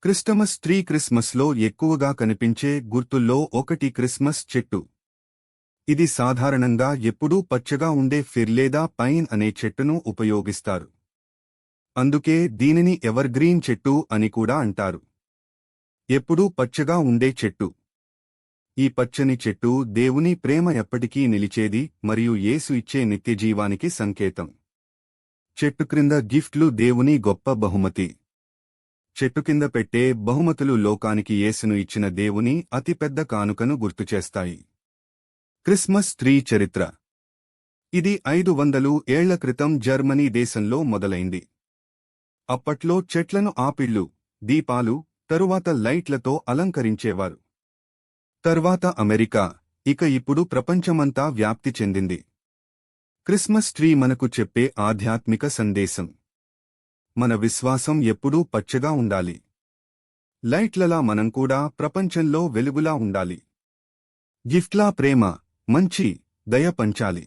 Christmas tree క్రిస్మస్లో ఎక్కువగా కనిపించే గుర్తుల్లో ఒకటి క్రిస్మస్ చెట్టు. ఇది సాధారణంగా ఎప్పుడూ పచ్చగా ఉండే ఫిర్ లేదా పైన్ అనే చెట్టును ఉపయోగిస్తారు. అందుకే దీనిని ఎవర్గ్రీన్ చెట్టు అని కూడా అంటారు. ఎప్పుడూ పచ్చగా ఉండే చెట్టు. ఈ పచ్చని చెట్టు దేవుని ప్రేమ ఎప్పటికీ నిలిచేది మరియు యేసు ఇచ్చే నిత్యజీవానికి సంకేతం. చెట్టు క్రింద గిఫ్ట్లు దేవుని గొప్ప బహుమతి. చెట్టు కింద పెట్టే బహుమతులు లోకానికి యేసును ఇచ్చిన దేవుని అతిపెద్ద కానుకను గుర్తుచేస్తాయి. క్రిస్మస్ ట్రీ చరిత్ర. ఇది 500 ఏళ్ల క్రితం జర్మనీ దేశంలో మొదలైంది. అప్పట్లో చెట్లను ఆపిళ్లు, దీపాలు, తరువాత లైట్లతో అలంకరించేవారు. తర్వాత అమెరికా, ఇక ఇప్పుడు ప్రపంచమంతా వ్యాప్తి చెందింది. క్రిస్మస్ ట్రీ మనకు చెప్పే ఆధ్యాత్మిక సందేశం. మన విశ్వాసం ఎప్పుడూ పచ్చగా ఉండాలి. లైట్లలా మనం కూడా ప్రపంచంలో వెలుగులా ఉండాలి. గిఫ్ట్లా ప్రేమ, మంచి, దయ పంచాలి.